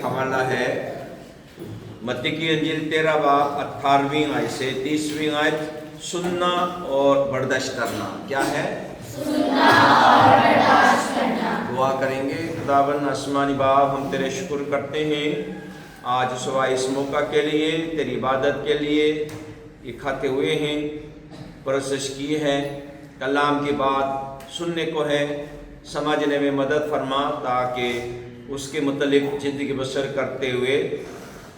हवाला है मत्ती की अंजील 13 बाब 18वीं आयत से 30वीं आयत। सुनना और बर्दाश्त करना। क्या है? सुनना और बर्दाश्त करना। दुआ करेंगे। खुदावन आसमानी बाप, हम तेरे शुक्र करते हैं आज सुबह इस मौका के लिए, तेरी इबादत के लिए इकट्ठे हुए हैं, परवरिश की है, कलाम की बात सुनने को है, समझने में मदद फरमा ताकि उसके मुतालिक ज़िंदगी बसर करते हुए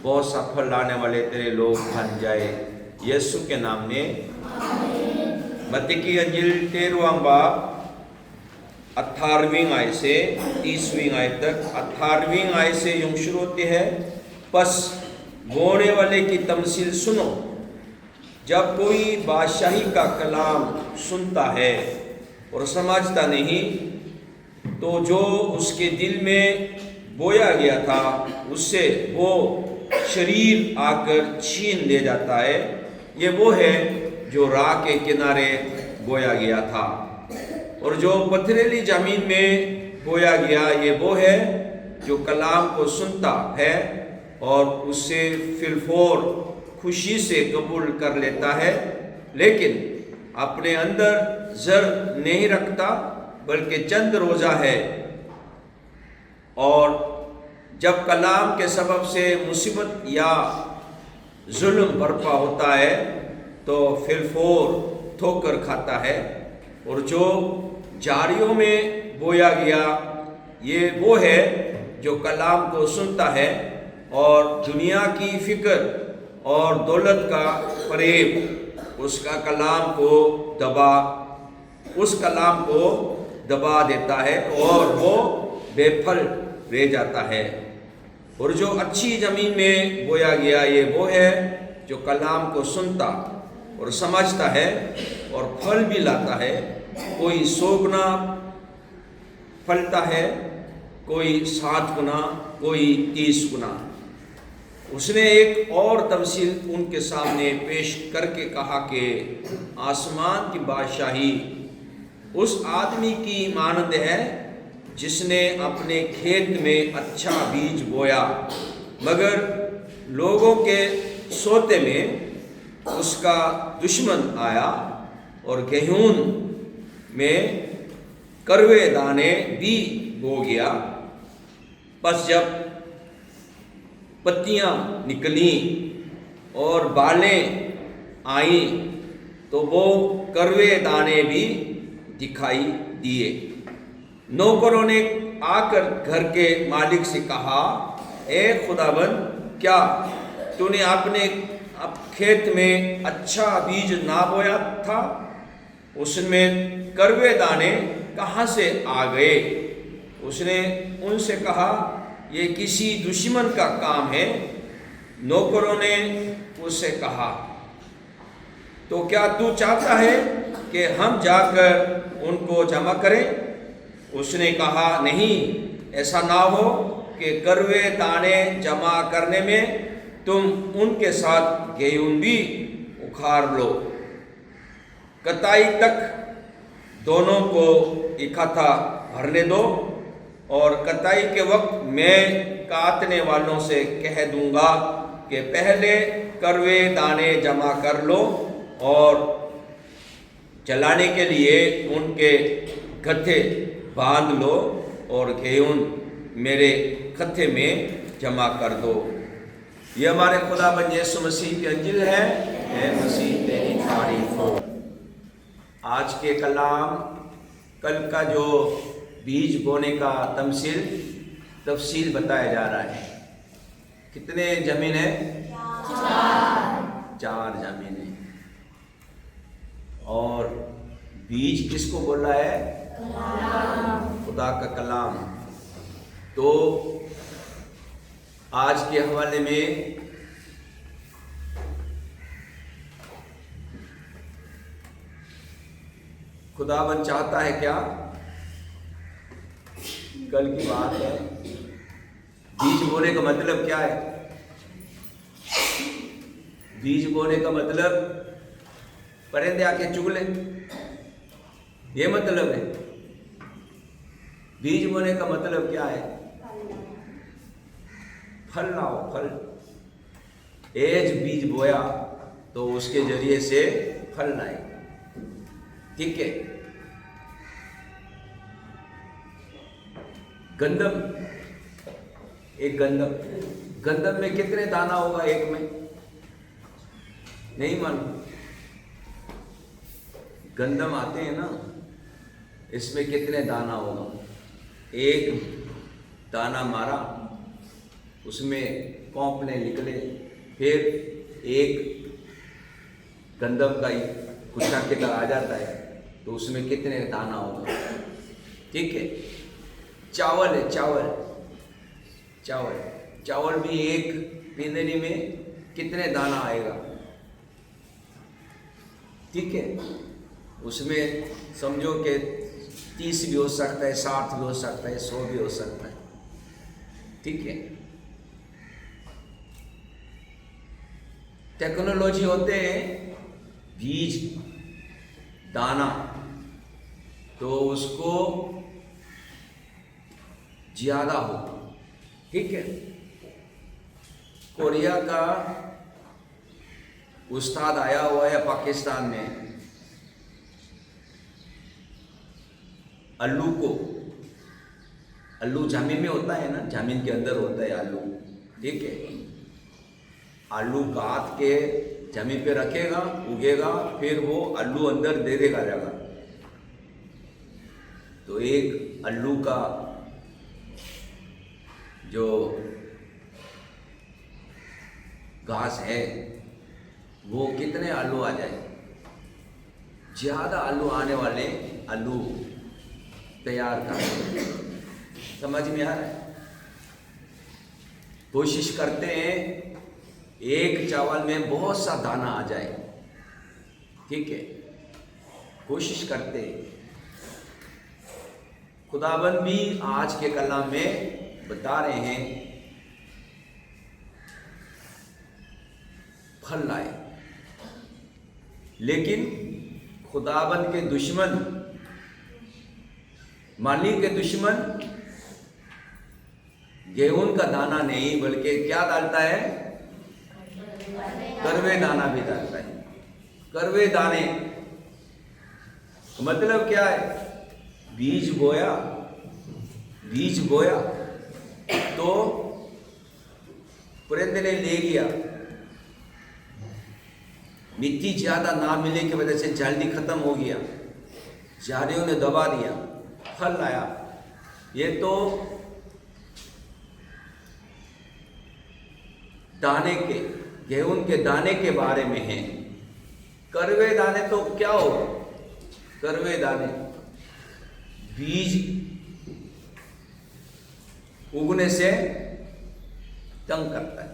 बहुत सफल लाने वाले तेरे लोग बन जाए, यीशु के नाम में। मत्ती की अंजील 13वां बाब 18वीं आयत से 30वीं आयत तक। 18वीं आयत से यूं शुरू होती है, बस बोने वाले की तमसील सुनो। जब कोई बादशाही का कलाम सुनता है और समझता नहीं, तो जो उसके दिल में बोया गया था उससे वो शरीर आकर छीन ले जाता है। ये वो है जो राह के किनारे बोया गया था। और जो पथरीली जमीन में बोया गया, ये वो है जो कलाम को सुनता है और उससे फिलफौर खुशी से कबूल कर लेता है, लेकिन अपने अंदर जर नहीं रखता, बल्कि चंद रोज़ा है। और जब कलाम के सबब से मुसीबत या जुल्म बर्पा होता है तो फिलफौर ठोकर खाता है। और जो जारियों में बोया गया, ये वो है जो कलाम को सुनता है और दुनिया की फिक्र और दौलत का फरेब उस कलाम को दबा देता है और वो बेफल रह जाता है। और जो अच्छी ज़मीन में बोया गया, ये वो है जो कलाम को सुनता और समझता है और फल भी लाता है। कोई 100 गुना फलता है, कोई 7 गुना, कोई 30 गुना। उसने एक और तमसील उनके सामने पेश करके कहा कि आसमान की बादशाही उस आदमी की मानंद है जिसने अपने खेत में अच्छा बीज बोया, मगर लोगों के सोते में उसका दुश्मन आया और गेहूं में कड़वे दाने भी बो गया। बस जब पत्तियां निकली और बालें आई तो वो कड़वे दाने भी दिखाई दिए। नौकरों ने आकर घर के मालिक से कहा, ए खुदाबंद, क्या तूने अपने खेत में अच्छा बीज ना बोया था? उसमें कड़वे दाने कहाँ से आ गए? उसने उनसे कहा, ये किसी दुश्मन का काम है। नौकरों ने उससे कहा, तो क्या तू चाहता है कि हम जाकर उनको जमा करें? उसने कहा, नहीं, ऐसा ना हो कि कड़वे दाने जमा करने में तुम उनके साथ गेहूं भी उखाड़ लो। कटाई तक दोनों को इकट्ठा भरने दो और कटाई के वक्त मैं काटने वालों से कह दूंगा कि पहले कड़वे दाने जमा कर लो और जलाने के लिए उनके गट्ठे बांध लो और गेहूं मेरे गट्ठे में जमा कर दो। ये हमारे खुदाबंद यीशु मसीह की अंजील है। ऐ मसीह तेरी तारीफ हो। आज के कलाम, कल का जो बीज बोने का तफसील बताया जा रहा है। कितने जमीन है? 4 जमीन है। और बीज किसको बोला है? खुदा का कलाम। तो आज के हवाले में खुदावन चाहता है क्या? कल की बात है। बीज बोने का मतलब क्या है? बीज बोने का मतलब परिंदे आके चुग ले, ये मतलब है। बीज बोने का मतलब क्या है? फल लाओ, फल। एज बीज बोया तो उसके जरिए से फल लाए। ठीक है। गंदम, एक गंदम, गंदम में कितने दाना होगा एक में? नहीं मालूम। गंदम आते हैं ना, इसमें कितने दाना होगा? एक दाना मारा, उसमें कौपने निकले, फिर एक गंदम का ही कुछ के तरह आ जाता है, तो उसमें कितने दाना होगा? ठीक है। चावल है, चावल, चावल, चावल भी एक पिंजरी में कितने दाना आएगा? ठीक है। उसमें समझो कि 30 भी हो सकता है, 60 भी हो सकता है, 100 भी हो सकता है। ठीक है। टेक्नोलॉजी होते हैं बीज, दाना, तो उसको ज्यादा हो। ठीक है। कोरिया का उस्ताद आया हुआ है पाकिस्तान में, आलू को, आलू जमीन में होता है ना, जमीन के अंदर होता है आलू। ठीक है। आलू काट के जमीन पे रखेगा, उगेगा, फिर वो आलू अंदर दे देगा जाएगा। तो एक आलू का जो घास है वो कितने आलू आ जाए? ज्यादा आलू आने वाले आलू तैयार कर। समझ में आ रहा है? कोशिश करते हैं एक चावल में बहुत सा दाना आ जाए। ठीक है। कोशिश करते हैं। खुदाबंद भी आज के कलाम में बता रहे हैं फल लाए, लेकिन खुदाबंद के दुश्मन, मालिक के दुश्मन गेहूं का दाना नहीं बल्कि क्या डालता है? करवे दाना भी डालता है। करवे दाने मतलब क्या है? बीज बोया, बीज बोया तो परिंदे ने ले गया, मिट्टी ज्यादा ना मिलने की वजह से जल्दी खत्म हो गया, झाड़ियों ने दबा दिया, फल लाया। ये तो दाने के, गेहूं के दाने के बारे में है। करवे दाने तो क्या होगा? करवे दाने बीज उगने से तंग करता है।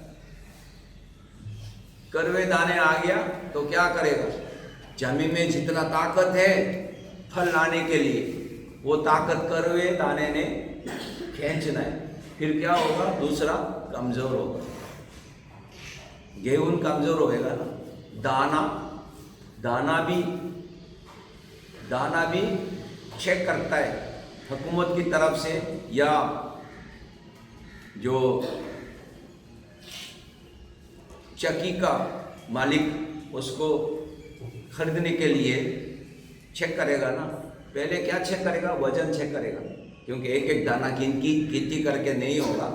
करवे दाने आ गया तो क्या करेगा? जमीन में जितना ताकत है फल लाने के लिए, वो ताकत करवे दाने ने खींचना है। फिर क्या होगा? दूसरा कमजोर होगा, गेहूं कमजोर होएगा ना। दाना भी चेक करता है हुकूमत की तरफ से, या जो चक्की का मालिक उसको खरीदने के लिए चेक करेगा ना। पहले क्या चेक करेगा? वजन चेक करेगा, क्योंकि एक एक दाना गिनती करके नहीं होगा।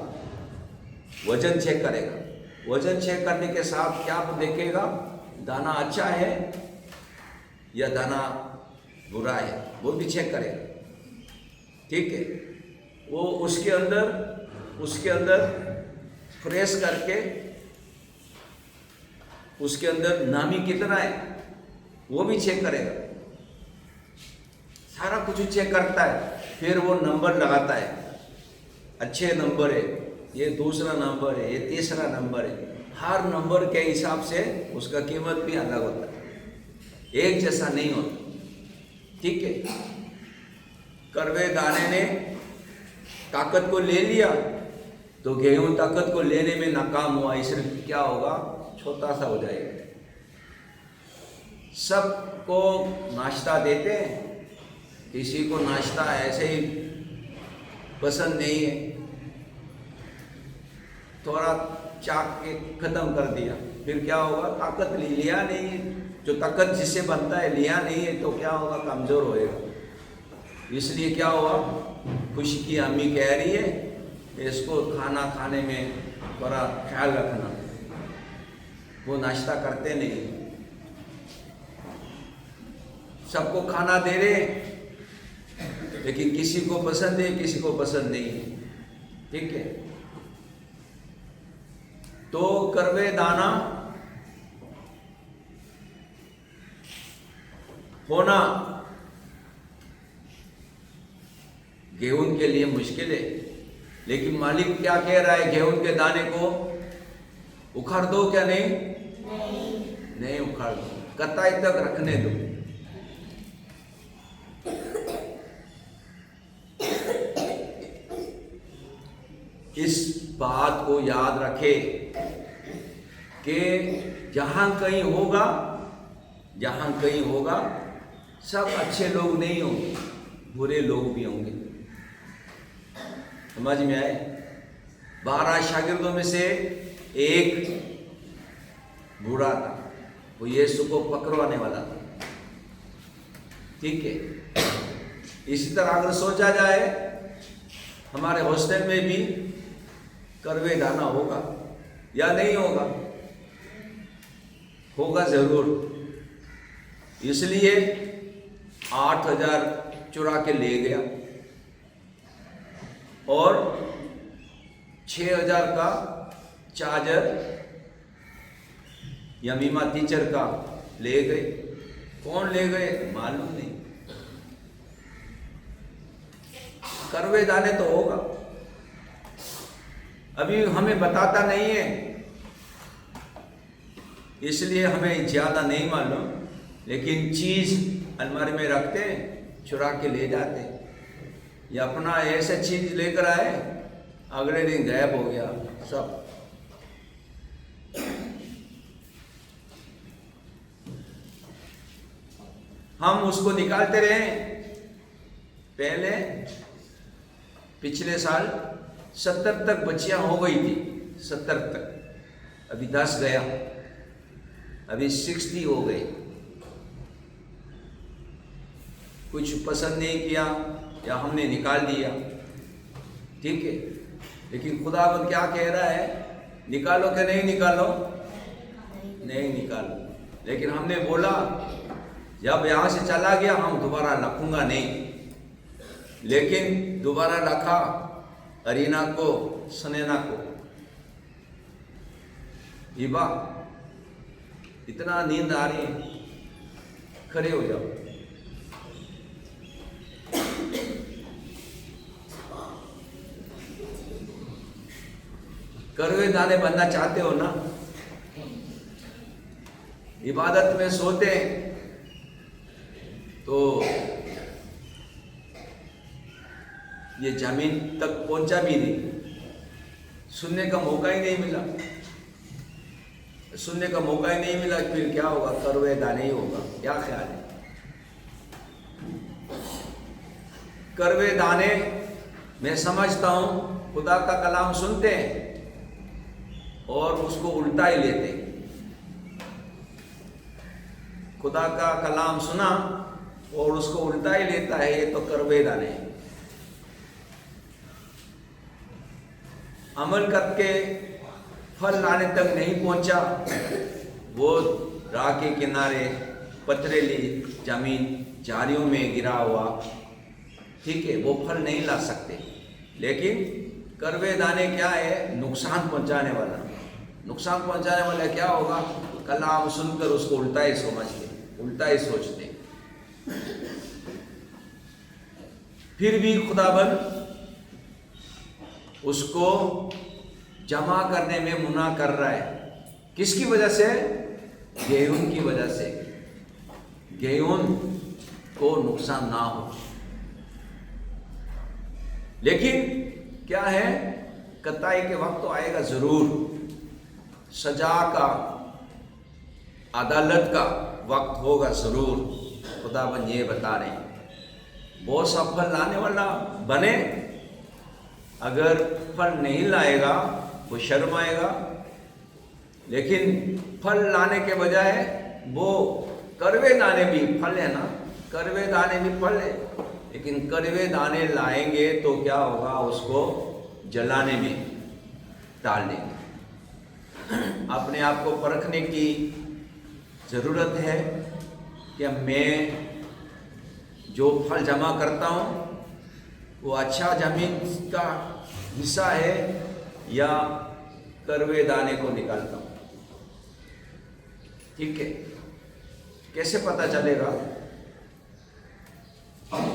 वजन चेक करेगा। वजन चेक करने के साथ क्या देखेगा? दाना अच्छा है या दाना बुरा है, वो भी चेक करेगा। ठीक है। वो उसके अंदर फ्रेश करके उसके अंदर नामी कितना है वो भी चेक करेगा। सारा कुछ चेक करता है, फिर वो नंबर लगाता है। अच्छे नंबर है, ये दूसरा नंबर है, ये तीसरा नंबर है। हर नंबर के हिसाब से उसका कीमत भी अलग होता है, एक जैसा नहीं होता। ठीक है। करवे दाने ने ताकत को ले लिया तो गेहूं ताकत को लेने में नाकाम हुआ, इसलिए क्या होगा? छोटा सा हो जाएगा। सबको नाश्ता देते हैं, किसी को नाश्ता ऐसे ही पसंद नहीं है, थोड़ा चाक के खत्म कर दिया, फिर क्या होगा? ताकत लिया नहीं है, जो ताकत जिससे बनता है लिया नहीं है तो क्या होगा? कमजोर होएगा। इसलिए क्या हुआ? खुशी की अम्मी कह रही है इसको खाना खाने में थोड़ा ख्याल रखना। वो नाश्ता करते नहीं, सबको खाना दे रहे लेकिन किसी को पसंद है किसी को पसंद नहीं है, ठीक है? तो करवे दाना होना गेहूं के लिए मुश्किल है, लेकिन मालिक क्या कह रहा है? गेहूं के दाने को उखाड़ दो क्या? नहीं उखाड़ दो, कताई तक रखने दो। इस बात को याद रखे कि जहां कहीं होगा सब अच्छे लोग नहीं होंगे, बुरे लोग भी होंगे। समझ में आए? 12 शागिर्दों में से एक बुरा था, वो यीशु को पकड़वाने वाला था, ठीक है? इसी तरह अगर सोचा जाए हमारे हॉस्टल में भी करवे दाना होगा या नहीं होगा? होगा जरूर। इसलिए 8,000 चुरा के ले गया और 6,000 का चार्जर यमीमा टीचर का ले गए। कौन ले गए मालूम नहीं। करवे दाने तो होगा, अभी हमें बताता नहीं है, इसलिए हमें ज्यादा नहीं मालूम, लेकिन चीज अलमारी में रखते चुरा के ले जाते, या अपना ऐसे चीज लेकर आए अगले दिन गायब हो गया सब। हम उसको निकालते रहे। पहले पिछले साल 70 तक बच्चियां हो गई थी, 70 तक, अभी 10 गया, अभी 60 हो गए। कुछ पसंद नहीं किया या हमने निकाल दिया, ठीक है? लेकिन खुदावंद क्या कह रहा है? निकालो कि नहीं निकालो? नहीं निकालो। लेकिन हमने बोला जब यहां से चला गया हम दोबारा रखूंगा नहीं, लेकिन दोबारा रखा अरीना को, सनेना को। हिबा इतना नींद आ रही है, खड़े हो जाओ। करवे दाने बनना चाहते हो ना? इबादत में सोते तो ये जमीन तक पहुंचा भी नहीं, सुनने का मौका ही नहीं मिला, सुनने का मौका ही नहीं मिला, फिर क्या होगा? करवे दाने ही होगा। क्या ख्याल है? करवे दाने मैं समझता हूं खुदा का कलाम सुनते हैं और उसको उल्टा ही लेते हैं। खुदा का कलाम सुना और उसको उल्टा ही लेता है, ये तो करवे दाने। अमल करके फल लाने तक नहीं पहुंचा, वो राह के किनारे पथरीली जमीन झाड़ियों में गिरा हुआ, ठीक है? वो फल नहीं ला सकते। लेकिन करवे दाने क्या है? नुकसान पहुंचाने वाला। नुकसान पहुंचाने वाला क्या होगा? कलाम सुनकर उसको उल्टा ही समझते, उल्टा ही सोचते। फिर भी खुदाबंद उसको जमा करने में मुना कर रहा है। किसकी वजह से? गेहूं की वजह से। गेहूं को नुकसान ना हो। लेकिन क्या है? कताई के वक्त तो आएगा जरूर, सजा का, अदालत का वक्त होगा जरूर। खुदाबंद ये बता रहे हैं। बहुत सा फल लाने वाला बने, अगर फल नहीं लाएगा वो शर्म आएगा। लेकिन फल लाने के बजाय वो कड़वे दाने भी फल है ना, कड़वे दाने भी फल है, लेकिन कड़वे दाने लाएंगे तो क्या होगा, उसको जलाने में डाल देंगे। अपने आप को परखने की ज़रूरत है कि मैं जो फल जमा करता हूँ वो अच्छा जमीन का हिस्सा है या कड़वे दाने को निकालता हूँ। ठीक है, कैसे पता चलेगा?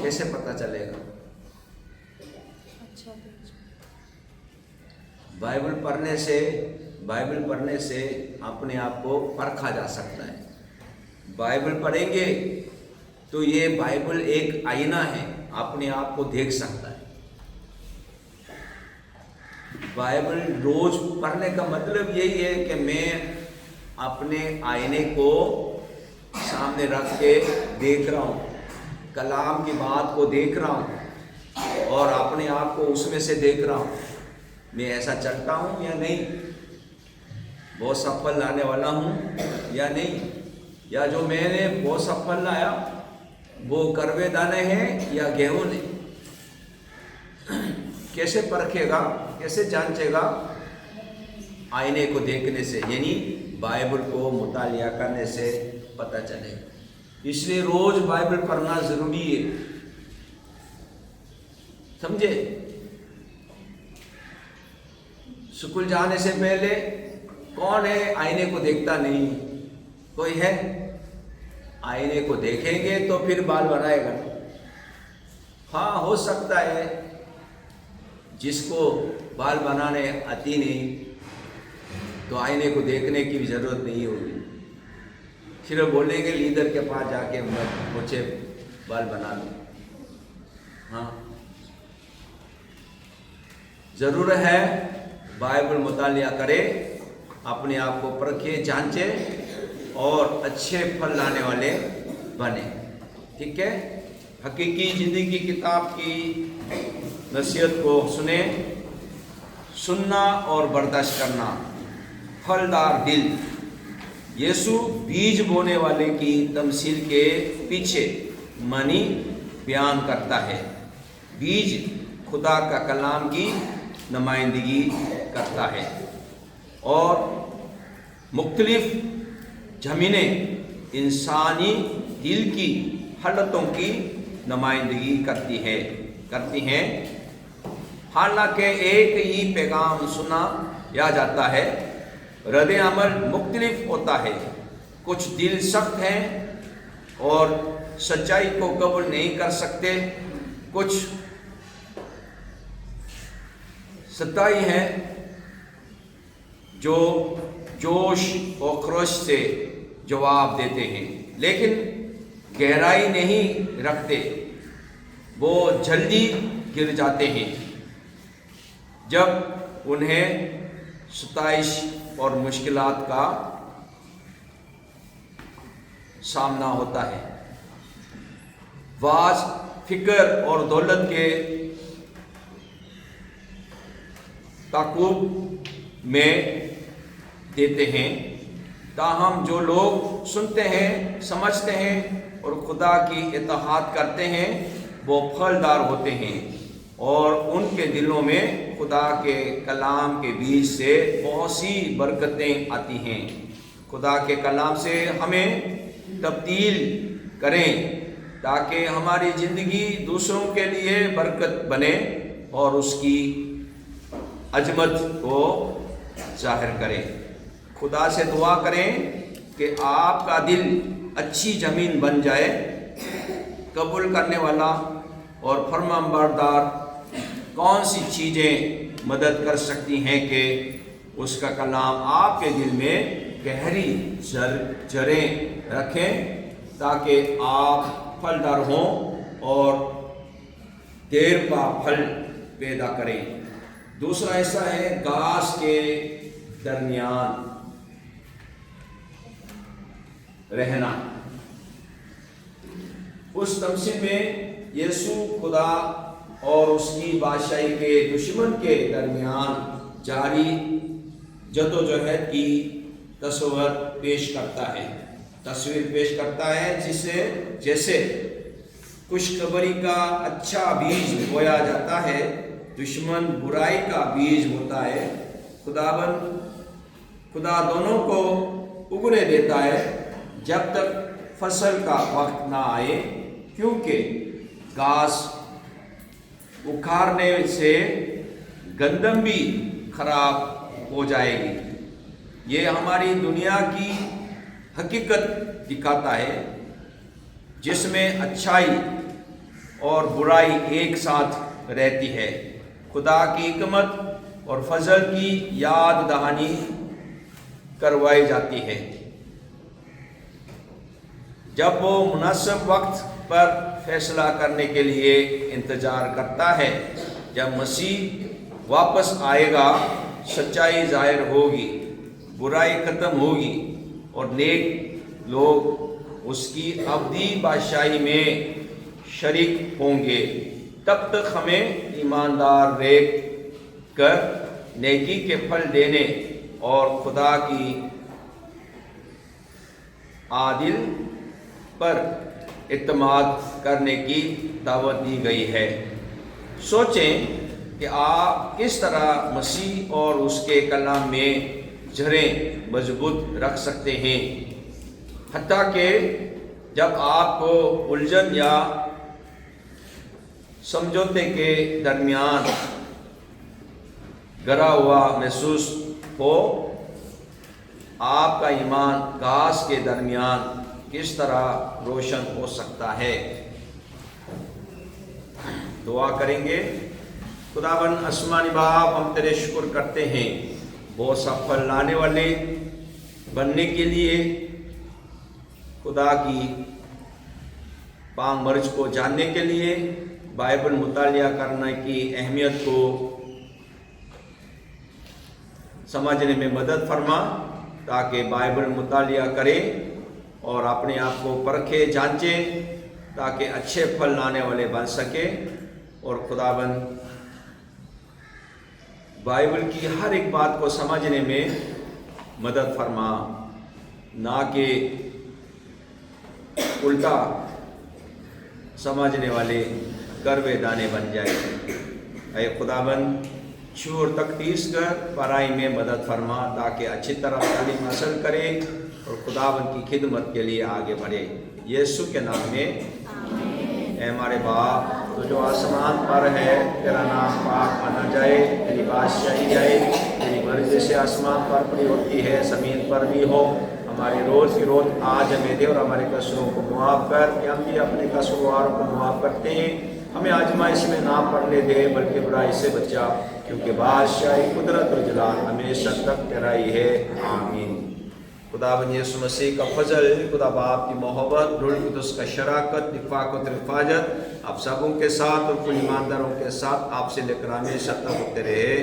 कैसे पता चलेगा? बाइबल पढ़ने से अपने आप को परखा जा सकता है। बाइबल पढ़ेंगे तो ये बाइबल एक आईना है, अपने आप को देख सकता है। बाइबल रोज पढ़ने का मतलब यही है कि मैं अपने आईने को सामने रख के देख रहा हूँ, कलाम की बात को देख रहा हूँ और अपने आप को उसमें से देख रहा हूँ। मैं ऐसा चलता हूँ या नहीं, बहुत सफल लाने वाला हूँ या नहीं, या जो मैंने बहुत सफल लाया वो कड़वे दाने हैं या गेहूं ने। कैसे परखेगा, कैसे जांचेगा? आईने को देखने से, यानी बाइबल को मुतालिया करने से पता चलेगा। इसलिए रोज बाइबल पढ़ना जरूरी है, समझे? स्कूल जाने से पहले कौन है आईने को देखता नहीं? कोई है? आईने को देखेंगे तो फिर बाल बनाएगा। हाँ, हो सकता है जिसको बाल बनाने आती नहीं तो आईने को देखने की भी जरूरत नहीं होगी, फिर बोलेंगे लीडर के पास जाके मुझे बाल बना लो। हाँ, जरूर है बाइबल मुतालिया करे, अपने आप को परखे, जांचे और अच्छे फल लाने वाले बने। ठीक है, हकीकी जिंदगी किताब की नसीहत को सुने। सुनना और बर्दाश्त करना, फलदार दिल। यीशु बीज बोने वाले की तमसील के पीछे मनी बयान करता है। बीज खुदा का कलाम की नुमाइंदगी करता है और मुख्तलिफ ज़मीनें इंसानी दिल की हालतों की नुमाइंदगी करती हैं। हालांकि एक ही पैगाम सुना या जाता है, रद्द अमल मुख्तलिफ होता है। कुछ दिल सख्त हैं और सच्चाई को कबूल नहीं कर सकते, कुछ सताई हैं जो जोश और खरोश से जवाब देते हैं लेकिन गहराई नहीं रखते। वो जल्दी गिर जाते हैं जब उन्हें सताइश और मुश्किलात का सामना होता है। वाज, फिक्र और दौलत के ताकुब में देते हैं। ताहम जो लोग सुनते हैं, समझते हैं और खुदा की इत्तेहाद करते हैं वो फलदार होते हैं और उनके दिलों में खुदा के कलाम के बीच से बहुत सी बरकतें आती हैं। खुदा के कलाम से हमें तब्दील करें ताकि हमारी ज़िंदगी दूसरों के लिए बरकत बने और उसकी अजमत को जाहिर करें। खुदा से दुआ करें कि आपका दिल अच्छी ज़मीन बन जाए, कबूल करने वाला और फरमाबरदार। कौन सी चीज़ें मदद कर सकती हैं कि उसका कलाम आपके दिल में गहरी जड़ें रखें ताकि आप फलदार हों और देर पा फल पैदा करें। दूसरा हिस्सा है घास के दरमियान रहना। उस तमसील में यीशु खुदा और उसकी बादशाही के दुश्मन के दरमियान जारी जदोजहद की तस्वीर पेश करता है जिसे जैसे खुशखबरी का अच्छा बीज बोया जाता है, दुश्मन बुराई का बीज होता है। खुदा दोनों को उगने देता है जब तक फसल का वक्त ना आए, क्योंकि घास उखाड़ने से गंदम भी खराब हो जाएगी। ये हमारी दुनिया की हकीकत दिखाता है जिसमें अच्छाई और बुराई एक साथ रहती है। खुदा की हिकमत और फजल की याद दहानी करवाई जाती है जब वो मुनासिब वक्त पर फैसला करने के लिए इंतज़ार करता है। जब मसीह वापस आएगा, सच्चाई जाहिर होगी, बुराई ख़त्म होगी और नेक लोग उसकी अब्दी बादशाही में शरीक होंगे। तब तक हमें ईमानदार रह कर नेकी के फल देने और खुदा की आदिल पर इत्मीनान करने की दावत दी गई है। सोचें कि आप किस तरह मसीह और उसके कलाम में जड़ें मजबूत रख सकते हैं, हत्ता कि जब आपको उलझन या समझौते के दरमियान गरा हुआ महसूस हो। आपका ईमान घास के दरमियान किस तरह रोशन हो सकता है। दुआ करेंगे। खुदावन आसमानी बाप, हम तेरे शुक्र करते हैं बहुत सा फल लाने वाले बनने के लिए खुदा की पाक मर्ज को जानने के लिए बाइबल मुतालिया करने की अहमियत को समझने में मदद फरमा, ताकि बाइबल मुतालिया करें और अपने आप को परखे जांचे, ताकि अच्छे फल लाने वाले बन सके। और खुदाबंद बाइबल की हर एक बात को समझने में मदद फरमा, ना कि उल्टा समझने वाले करवे दाने बन जाए। ऐ खुदाबंद छू और तकदीस कर पढ़ाई में मदद फरमा, ताकि अच्छी तरह तालीम हासिल करे और खुदाबंद की खिदमत के लिए आगे बढ़े। यीशु के नाम में ऐ हमारे बाप, तो जो आसमान पर है, तेरा नाम पाक माना जाए, तेरी बादशाही आए, तेरी मर्जी जैसे आसमान पर पूरी होती है ज़मीन पर भी हो। हमारी रोज़ की रोज़ आज हमें दे और हमारे कसूरों को मुआफ़ कर, कि हम भी अपने कसूरवारों को मुआफ़ करते हैं। हमें आजमाइश में ना पड़ने दे, बल्कि बुराई से बचा, क्योंकि बादशाही, कुदरत और जलाल हमेशा तक तेरा ही है। आमीन। खुदावंद यीशु मसीह का फजल, खुदा बाप की मोहब्बत, रूह कुदस का शराकत, इफ़ाक़त और हिफाजत आप सबों के साथ और कुल ईमानदारों के साथ आपसे लेकर हमेशा तक होते रहे।